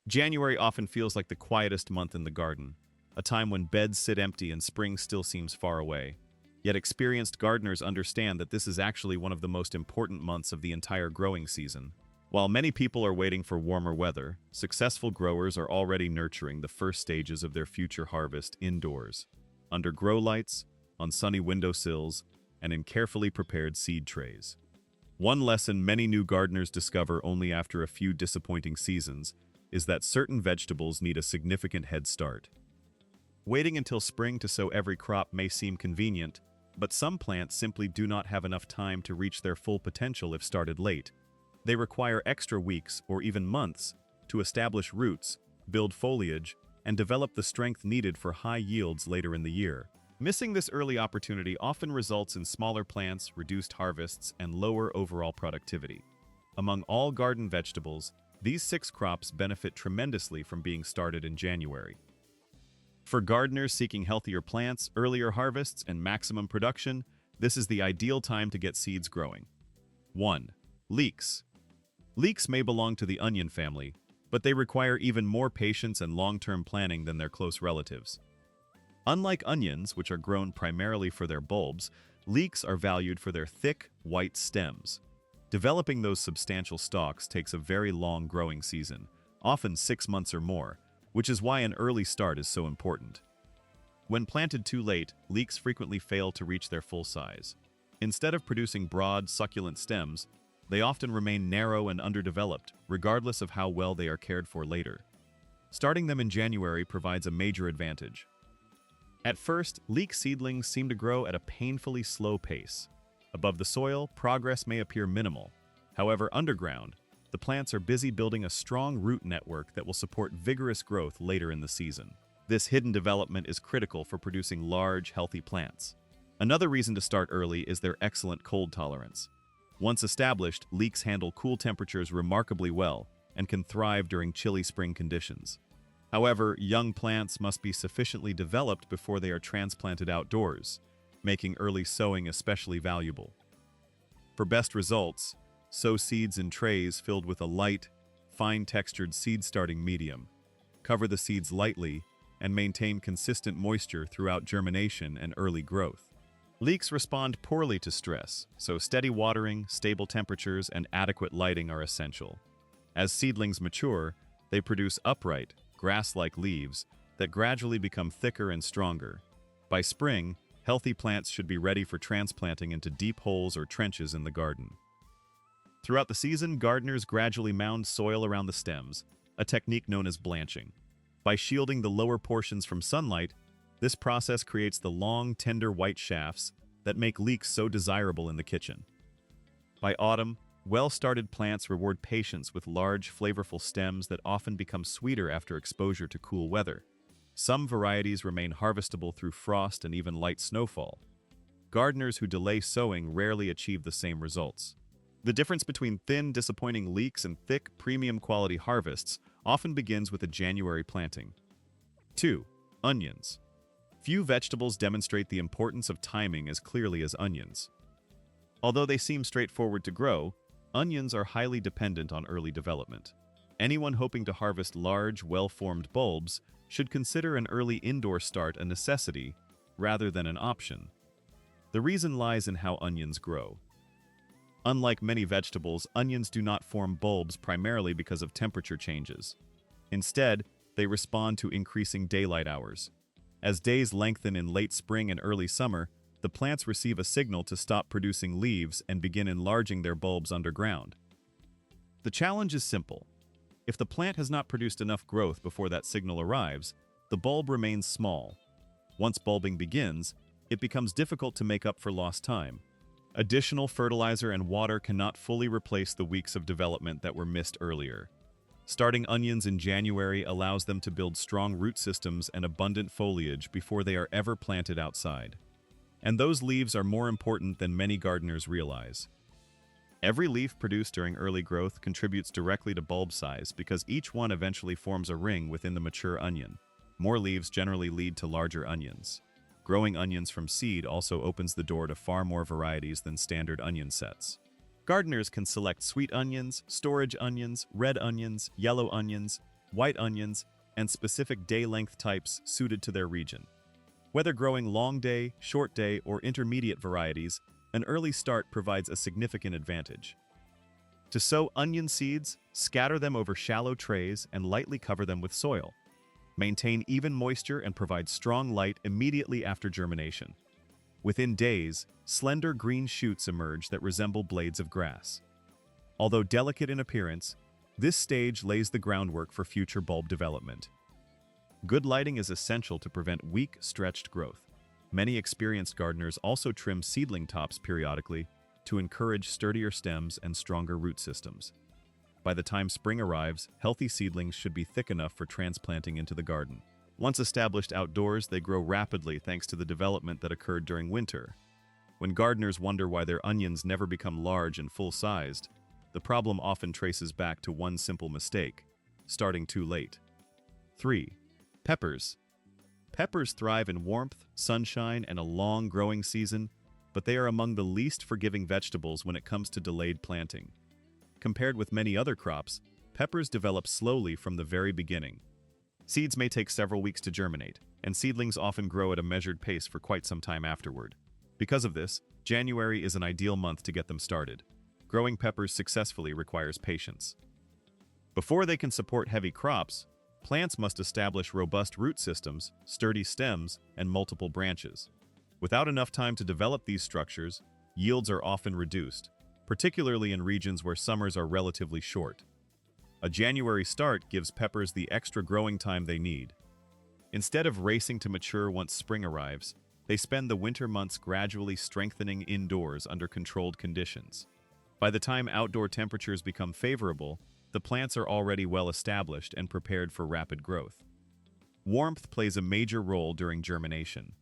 January often feels like the quietest month in the garden, a time when beds sit empty and spring still seems far away. Yet experienced gardeners understand that this is actually one of the most important months of the entire growing season. While many people are waiting for warmer weather, successful growers are already nurturing the first stages of their future harvest indoors, under grow lights, on sunny windowsills, and in carefully prepared seed trays. One lesson many new gardeners discover only after a few disappointing seasons is that certain vegetables need a significant head start. Waiting until spring to sow every crop may seem convenient, but some plants simply do not have enough time to reach their full potential if started late. They require extra weeks or even months to establish roots, build foliage, and develop the strength needed for high yields later in the year. Missing this early opportunity often results in smaller plants, reduced harvests, and lower overall productivity. Among all garden vegetables, these 6 crops benefit tremendously from being started in January. For gardeners seeking healthier plants, earlier harvests, and maximum production, this is the ideal time to get seeds growing. 1. Leeks. Leeks may belong to the onion family, but they require even more patience and long-term planning than their close relatives. Unlike onions, which are grown primarily for their bulbs, leeks are valued for their thick, white stems. Developing those substantial stalks takes a very long growing season, often 6 months or more, which is why an early start is so important. When planted too late, leeks frequently fail to reach their full size. Instead of producing broad, succulent stems, they often remain narrow and underdeveloped, regardless of how well they are cared for later. Starting them in January provides a major advantage. At first, leek seedlings seem to grow at a painfully slow pace. Above the soil, progress may appear minimal. However, underground, the plants are busy building a strong root network that will support vigorous growth later in the season. This hidden development is critical for producing large, healthy plants. Another reason to start early is their excellent cold tolerance. Once established, leeks handle cool temperatures remarkably well and can thrive during chilly spring conditions. However, young plants must be sufficiently developed before they are transplanted outdoors, making early sowing especially valuable. For best results, sow seeds in trays filled with a light, fine-textured seed-starting medium. Cover the seeds lightly and maintain consistent moisture throughout germination and early growth. Leeks respond poorly to stress, so steady watering, stable temperatures, and adequate lighting are essential. As seedlings mature, they produce upright, grass-like leaves that gradually become thicker and stronger. By spring, healthy plants should be ready for transplanting into deep holes or trenches in the garden. Throughout the season, gardeners gradually mound soil around the stems, a technique known as blanching. By shielding the lower portions from sunlight, this process creates the long, tender white shafts that make leeks so desirable in the kitchen. By autumn, well-started plants reward patience with large, flavorful stems that often become sweeter after exposure to cool weather. Some varieties remain harvestable through frost and even light snowfall. Gardeners who delay sowing rarely achieve the same results. The difference between thin, disappointing leeks and thick, premium-quality harvests often begins with a January planting. 2. Onions. Few vegetables demonstrate the importance of timing as clearly as onions. Although they seem straightforward to grow, onions are highly dependent on early development. Anyone hoping to harvest large, well-formed bulbs should consider an early indoor start a necessity rather than an option. The reason lies in how onions grow. Unlike many vegetables, onions do not form bulbs primarily because of temperature changes. Instead, they respond to increasing daylight hours. As days lengthen in late spring and early summer, the plants receive a signal to stop producing leaves and begin enlarging their bulbs underground. The challenge is simple. If the plant has not produced enough growth before that signal arrives, the bulb remains small. Once bulbing begins, it becomes difficult to make up for lost time. Additional fertilizer and water cannot fully replace the weeks of development that were missed earlier. Starting onions in January allows them to build strong root systems and abundant foliage before they are ever planted outside. And those leaves are more important than many gardeners realize. Every leaf produced during early growth contributes directly to bulb size because each one eventually forms a ring within the mature onion. More leaves generally lead to larger onions. Growing onions from seed also opens the door to far more varieties than standard onion sets. Gardeners can select sweet onions, storage onions, red onions, yellow onions, white onions, and specific day-length types suited to their region. Whether growing long day, short day, or intermediate varieties, an early start provides a significant advantage. To sow onion seeds, scatter them over shallow trays and lightly cover them with soil. Maintain even moisture and provide strong light immediately after germination. Within days, slender green shoots emerge that resemble blades of grass. Although delicate in appearance, this stage lays the groundwork for future bulb development. Good lighting is essential to prevent weak, stretched growth. Many experienced gardeners also trim seedling tops periodically to encourage sturdier stems and stronger root systems. By the time spring arrives, healthy seedlings should be thick enough for transplanting into the garden. Once established outdoors, they grow rapidly thanks to the development that occurred during winter. When gardeners wonder why their onions never become large and full-sized, the problem often traces back to one simple mistake: starting too late. 3. Peppers. Peppers thrive in warmth, sunshine, and a long growing season, but they are among the least forgiving vegetables when it comes to delayed planting. Compared with many other crops, peppers develop slowly from the very beginning. Seeds may take several weeks to germinate, and seedlings often grow at a measured pace for quite some time afterward. Because of this, January is an ideal month to get them started. Growing peppers successfully requires patience. Before they can support heavy crops, plants must establish robust root systems, sturdy stems, and multiple branches. Without enough time to develop these structures, yields are often reduced, particularly in regions where summers are relatively short. A January start gives peppers the extra growing time they need. Instead of racing to mature once spring arrives, they spend the winter months gradually strengthening indoors under controlled conditions. By the time outdoor temperatures become favorable, the plants are already well established and prepared for rapid growth. Warmth plays a major role during germination.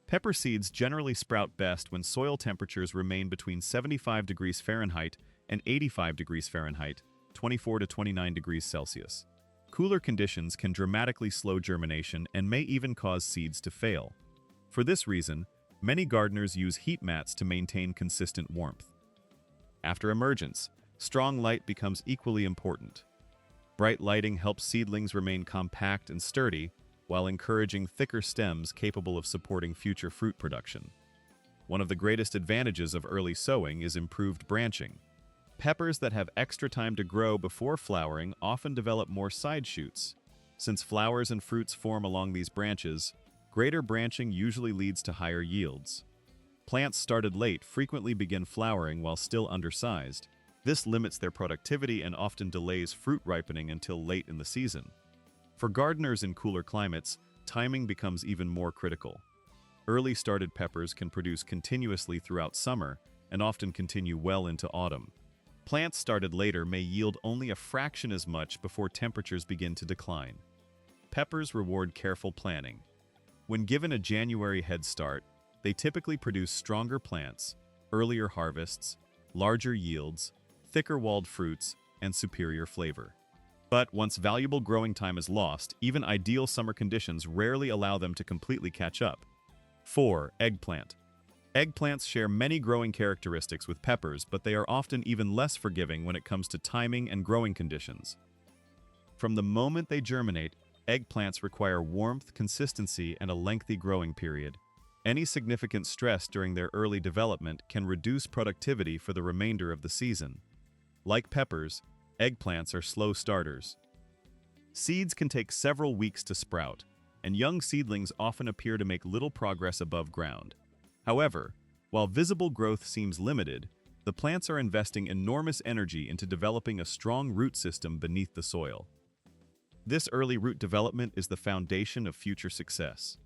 Pepper seeds generally sprout best when soil temperatures remain between 75 degrees Fahrenheit and 85 degrees Fahrenheit, 24 to 29 degrees Celsius. Cooler conditions can dramatically slow germination and may even cause seeds to fail. For this reason, many gardeners use heat mats to maintain consistent warmth. After emergence, strong light becomes equally important. Bright lighting helps seedlings remain compact and sturdy, while encouraging thicker stems capable of supporting future fruit production. One of the greatest advantages of early sowing is improved branching. Peppers that have extra time to grow before flowering often develop more side shoots. Since flowers and fruits form along these branches, greater branching usually leads to higher yields. Plants started late frequently begin flowering while still undersized. This limits their productivity and often delays fruit ripening until late in the season. For gardeners in cooler climates, timing becomes even more critical. Early started peppers can produce continuously throughout summer and often continue well into autumn. Plants started later may yield only a fraction as much before temperatures begin to decline. Peppers reward careful planning. When given a January head start, they typically produce stronger plants, earlier harvests, larger yields, thicker walled fruits, and superior flavor. But once valuable growing time is lost, even ideal summer conditions rarely allow them to completely catch up. 4. Eggplant. Eggplants share many growing characteristics with peppers, but they are often even less forgiving when it comes to timing and growing conditions. From the moment they germinate, eggplants require warmth, consistency, and a lengthy growing period. Any significant stress during their early development can reduce productivity for the remainder of the season. Like peppers, eggplants are slow starters. Seeds can take several weeks to sprout, and young seedlings often appear to make little progress above ground. However, while visible growth seems limited, the plants are investing enormous energy into developing a strong root system beneath the soil. This early root development is the foundation of future success.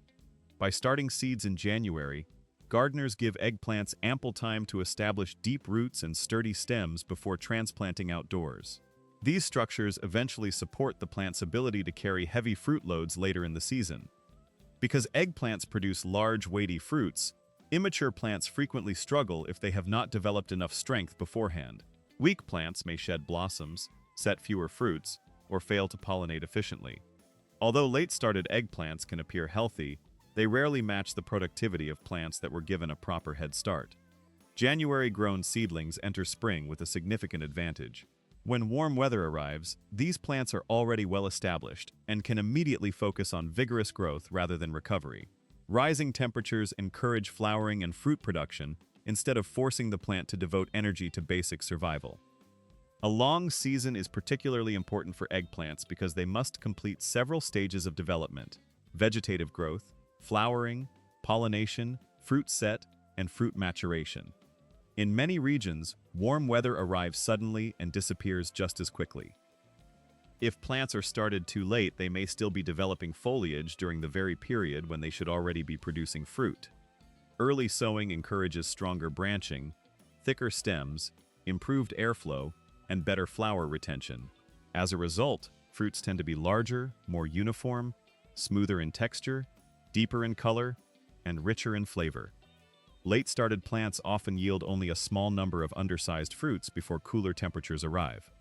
By starting seeds in January, gardeners give eggplants ample time to establish deep roots and sturdy stems before transplanting outdoors. These structures eventually support the plant's ability to carry heavy fruit loads later in the season. Because eggplants produce large, weighty fruits, immature plants frequently struggle if they have not developed enough strength beforehand. Weak plants may shed blossoms, set fewer fruits, or fail to pollinate efficiently. Although late-started eggplants can appear healthy, they rarely match the productivity of plants that were given a proper head start. January-grown seedlings enter spring with a significant advantage. When warm weather arrives, these plants are already well established and can immediately focus on vigorous growth rather than recovery. Rising temperatures encourage flowering and fruit production instead of forcing the plant to devote energy to basic survival. A long season is particularly important for eggplants because they must complete several stages of development: vegetative growth, flowering, pollination, fruit set, and fruit maturation. In many regions, warm weather arrives suddenly and disappears just as quickly. If plants are started too late, they may still be developing foliage during the very period when they should already be producing fruit. Early sowing encourages stronger branching, thicker stems, improved airflow, and better flower retention. As a result, fruits tend to be larger, more uniform, smoother in texture, deeper in color, and richer in flavor. Late-started plants often yield only a small number of undersized fruits before cooler temperatures arrive.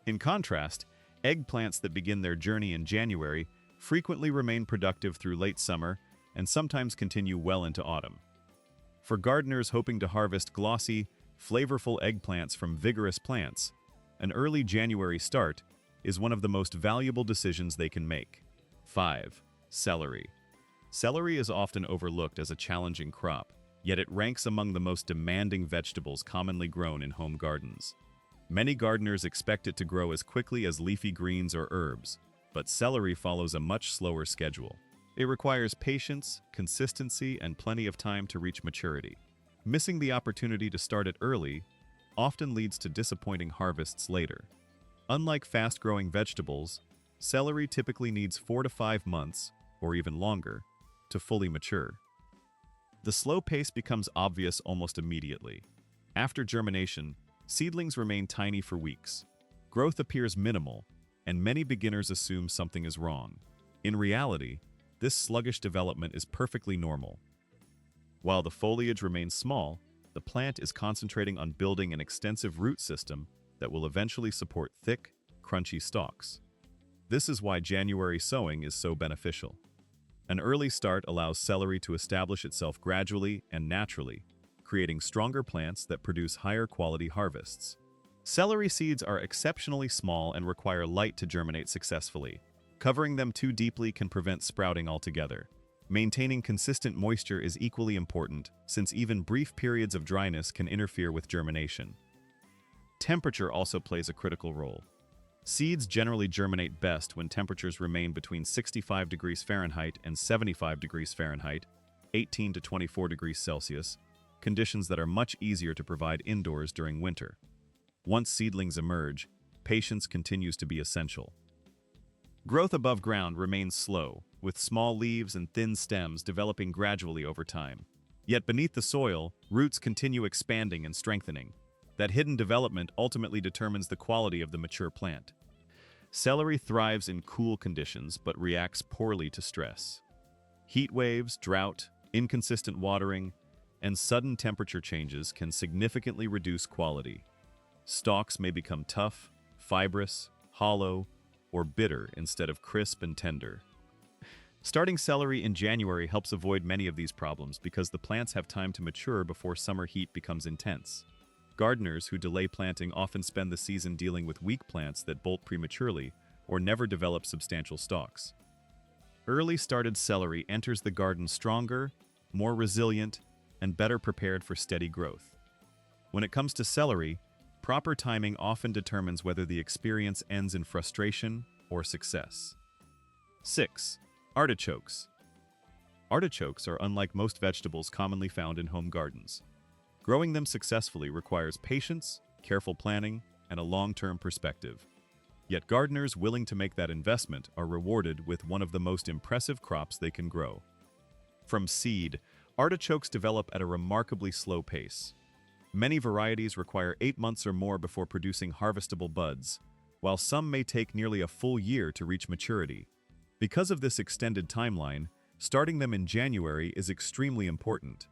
In contrast, eggplants that begin their journey in January frequently remain productive through late summer and sometimes continue well into autumn. For gardeners hoping to harvest glossy, flavorful eggplants from vigorous plants, an early January start is one of the most valuable decisions they can make. 5. Celery. Celery is often overlooked as a challenging crop, yet it ranks among the most demanding vegetables commonly grown in home gardens. Many gardeners expect it to grow as quickly as leafy greens or herbs, but celery follows a much slower schedule. It requires patience, consistency, and plenty of time to reach maturity. Missing the opportunity to start it early often leads to disappointing harvests later. Unlike fast-growing vegetables, celery typically needs 4 to 5 months, or even longer, to fully mature. The slow pace becomes obvious almost immediately. After germination, seedlings remain tiny for weeks. Growth appears minimal, and many beginners assume something is wrong. In reality, this sluggish development is perfectly normal. While the foliage remains small, the plant is concentrating on building an extensive root system that will eventually support thick, crunchy stalks. This is why January sowing is so beneficial. An early start allows celery to establish itself gradually and naturally, creating stronger plants that produce higher quality harvests. Celery seeds are exceptionally small and require light to germinate successfully. Covering them too deeply can prevent sprouting altogether. Maintaining consistent moisture is equally important, since even brief periods of dryness can interfere with germination. Temperature also plays a critical role. Seeds generally germinate best when temperatures remain between 65 degrees Fahrenheit and 75 degrees Fahrenheit, 18 to 24 degrees Celsius, conditions that are much easier to provide indoors during winter. Once seedlings emerge, patience continues to be essential. Growth above ground remains slow, with small leaves and thin stems developing gradually over time. Yet beneath the soil, roots continue expanding and strengthening. That hidden development ultimately determines the quality of the mature plant. Celery thrives in cool conditions but reacts poorly to stress. Heat waves, drought, inconsistent watering, and sudden temperature changes can significantly reduce quality. Stalks may become tough, fibrous, hollow, or bitter instead of crisp and tender. Starting celery in January helps avoid many of these problems because the plants have time to mature before summer heat becomes intense. Gardeners who delay planting often spend the season dealing with weak plants that bolt prematurely or never develop substantial stalks. Early started celery enters the garden stronger, more resilient, and better prepared for steady growth. When it comes to celery, proper timing often determines whether the experience ends in frustration or success. 6. Artichokes. Artichokes are unlike most vegetables commonly found in home gardens. Growing them successfully requires patience, careful planning, and a long-term perspective. Yet gardeners willing to make that investment are rewarded with one of the most impressive crops they can grow. From seed, artichokes develop at a remarkably slow pace. Many varieties require 8 months or more before producing harvestable buds, while some may take nearly a full year to reach maturity. Because of this extended timeline, starting them in January is extremely important.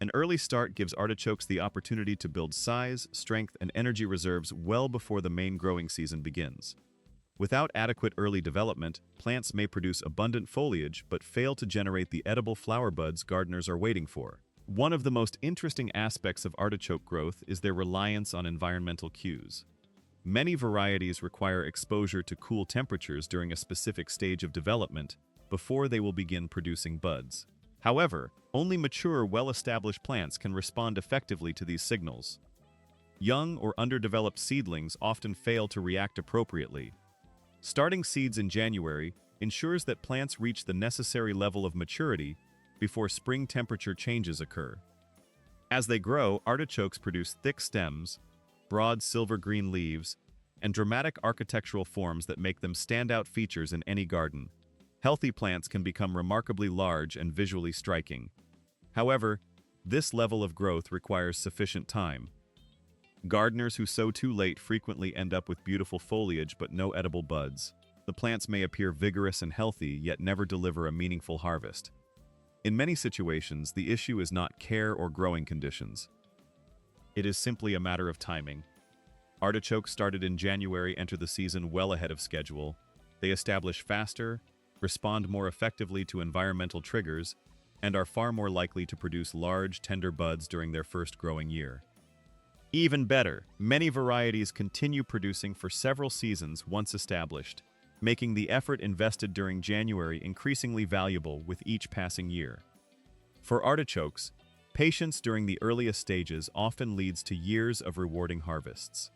An early start gives artichokes the opportunity to build size, strength, and energy reserves well before the main growing season begins. Without adequate early development, plants may produce abundant foliage but fail to generate the edible flower buds gardeners are waiting for. One of the most interesting aspects of artichoke growth is their reliance on environmental cues. Many varieties require exposure to cool temperatures during a specific stage of development before they will begin producing buds. However, only mature, well-established plants can respond effectively to these signals. Young or underdeveloped seedlings often fail to react appropriately. Starting seeds in January ensures that plants reach the necessary level of maturity before spring temperature changes occur. As they grow, artichokes produce thick stems, broad silver-green leaves, and dramatic architectural forms that make them standout features in any garden. Healthy plants can become remarkably large and visually striking. However, this level of growth requires sufficient time. Gardeners who sow too late frequently end up with beautiful foliage but no edible buds. The plants may appear vigorous and healthy, yet never deliver a meaningful harvest. In many situations, the issue is not care or growing conditions. It is simply a matter of timing. Artichokes started in January enter the season well ahead of schedule. They establish faster, respond more effectively to environmental triggers, and are far more likely to produce large, tender buds during their first growing year. Even better, many varieties continue producing for several seasons once established, making the effort invested during January increasingly valuable with each passing year. For artichokes, patience during the earliest stages often leads to years of rewarding harvests.